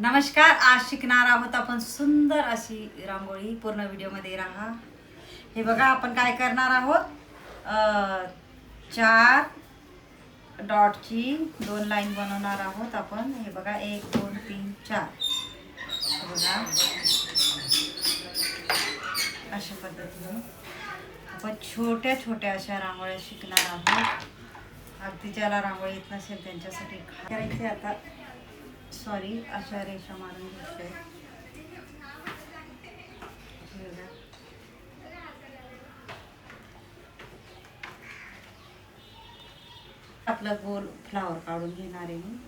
नमस्कार, आज शिकणार आहोत आपण सुंदर अशी रांगोळी. पूर्ण व्हिडिओमध्ये राहा. हे बघा, आपण काय करणार आहोत, 4 डॉटची 2 लाईन बनवणार आहोत आपण. हे बघा, 1 2 3 4. बघा, अशा पद्धतीने आपण छोट्या छोट्या अशा रांगोळ्या शिकणार आहोत. अगदी ज्याला रांगोळी येत नसेल त्यांच्यासाठी करायचे. आता सॉरी, अशा रेषा मारून घेतले. आपलं गोल फ्लावर काढून घेणार आहे मी.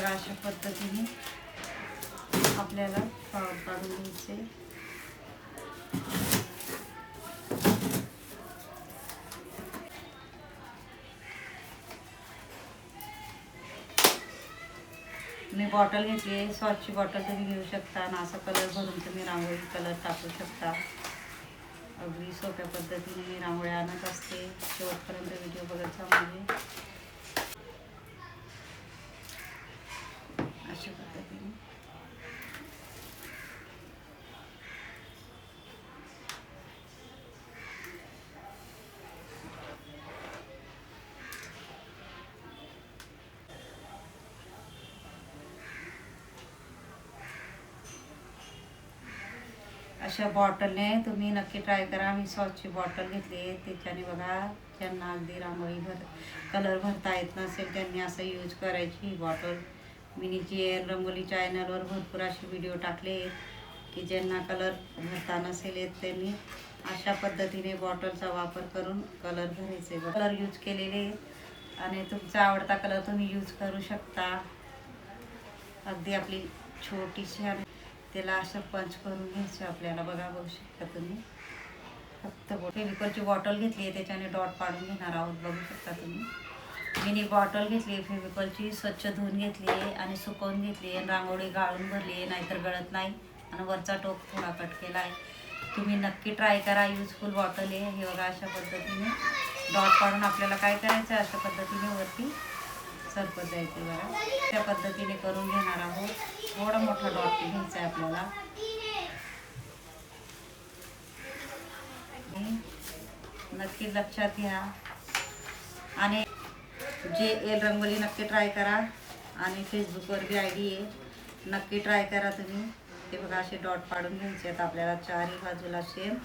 अशा पद्धतीने आपल्याला फ्लावर काढून घ्यायचे. मी बॉटल घेतली आहे, सॉसची बॉटल तुम्ही घेऊ शकता आणि असा कलर भरून तुम्ही रांगोळी कलर टाकू शकता. अगदी सोप्या पद्धतीने मी रांगोळ्या आणत असते. शेवटपर्यंत व्हिडिओ बघायचा म्हणजे अशा पद्धतीने. अशा बॉटलने तुम्ही नक्की ट्राय करा. मी सॉसची बॉटल घेतली आहे, त्याच्याने बघा, ज्यांना अगदी रांगोळी कलर भरता येत नसेल त्यांनी असं यूज करायची ही बॉटल. मिनीची रंगोली चॅनलवर भरपूर असे व्हिडिओ टाकले की ज्यांना कलर भरता नसेल येत त्यांनी अशा पद्धतीने बॉटलचा वापर करून कलर भरायचे. कलर यूज केलेले आणि तुमचा आवडता कलर तुम्ही यूज करू शकता. अगदी आपली छोटीशी आणि त्याला असं पंच करून घ्यायचं आपल्याला. बघू शकता तुम्ही. फक्त फेविकॉलची बॉटल घेतली आहे, त्याच्याने डॉट पाडून घेणार आहोत. बघू शकता तुम्ही. मिनी बॉटल घेतली आहे फेविकॉलची, स्वच्छ धुवून घेतली आहे आणि सुकवून घेतली आहे. रांगोळी गाळून भरली आहे, नाहीतर गळत नाही. आणि वरचा टोक थोडा कट केला आहे. तुम्ही नक्की ट्राय करा. युजफुल बॉटल आहे. हे बघा, अशा पद्धतीने डॉट पाडून आपल्याला काय करायचं, अशा पद्धतीने वरती सरकत जायचं. बघा, त्या पद्धतीने करून घेणार आहोत. थोडा मोठा डॉट घ्यायचा आहे आपल्याला. नक्की लक्षात घ्या आणि JL रंगोली नक्की ट्राय करा. आणि फेसबुकवर बी ID आहे, नक्की ट्राय करा तुम्ही. ते बघा, असे डॉट पाडून घ्यायचे आहेत आपल्याला चारही बाजूला सेम.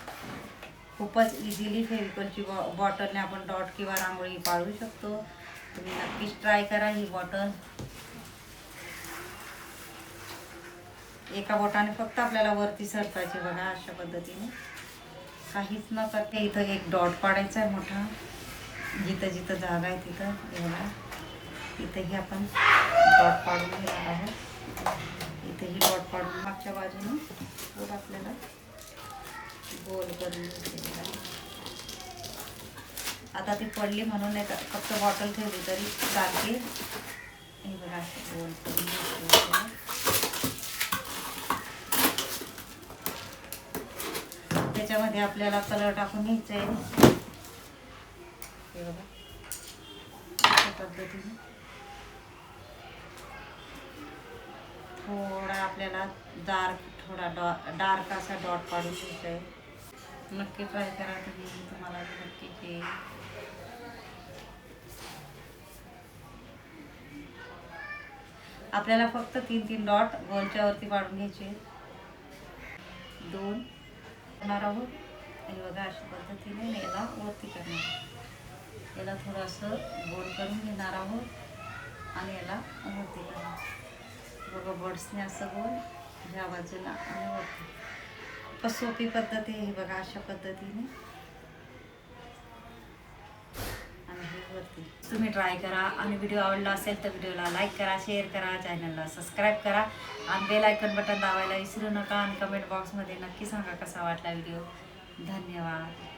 खूपच इझिली फेविकॉलची बॉटलने आपण डॉट किंवा रांगोळी पाडू शकतो. तुम्ही नक्कीच ट्राय करा ही बॉटल. एका बोटाने फक्त आपल्याला वरती सरकायचे. बघा, अशा पद्धतीने काहीच न करते. इथं एक डॉट पाडायचा आहे मोठा, जिथं जिथं जागा आहे तिथं. बघा, इथंही आपण डॉट पाडून घेणार आहोत. इथंही डॉट पाडून मागच्या बाजूने थोडं आपल्याला गोल करून घ्यायचं. आता ती पडली म्हणून नाही, फक्त बॉटल ठेवली तरी चालते. हे बघा, असं गोल करून घ्यायचं. त्याच्यामध्ये आपल्याला कलर टाकून घ्यायचा आहे. हे बघा, अशा पद्धतीने थोडा आपल्याला थोडा डार्क असा डॉट पाडून घ्यायचा आहे. नक्की ट्राय करा तुम्ही, तुम्हाला नक्कीच येईल. आपल्याला फक्त 3-3 डॉट गोलच्या वरती पाडून घ्यायचे. 2 करणार आहोत. आणि बघा, अशा पद्धतीने याला वरती करणार. याला थोडंसं गोल करून घेणार आहोत आणि याला वरती करणार. बघा, बर्ड्सने असं गोल ह्या बाजूला आणि वरती. खूपच सोपी पद्धती आहे. बघा, अशा पद्धतीने आणि हे वरती तुम्ही ट्राय करा. आणि व्हिडिओ आवडला असेल तर व्हिडिओला लाईक करा, शेअर करा, चॅनलला सबस्क्राईब करा आणि बेल आयकॉन बटन दाबायला विसरू नका. आणि कमेंट बॉक्समध्ये नक्की सांगा कसा वाटला व्हिडिओ. धन्यवाद.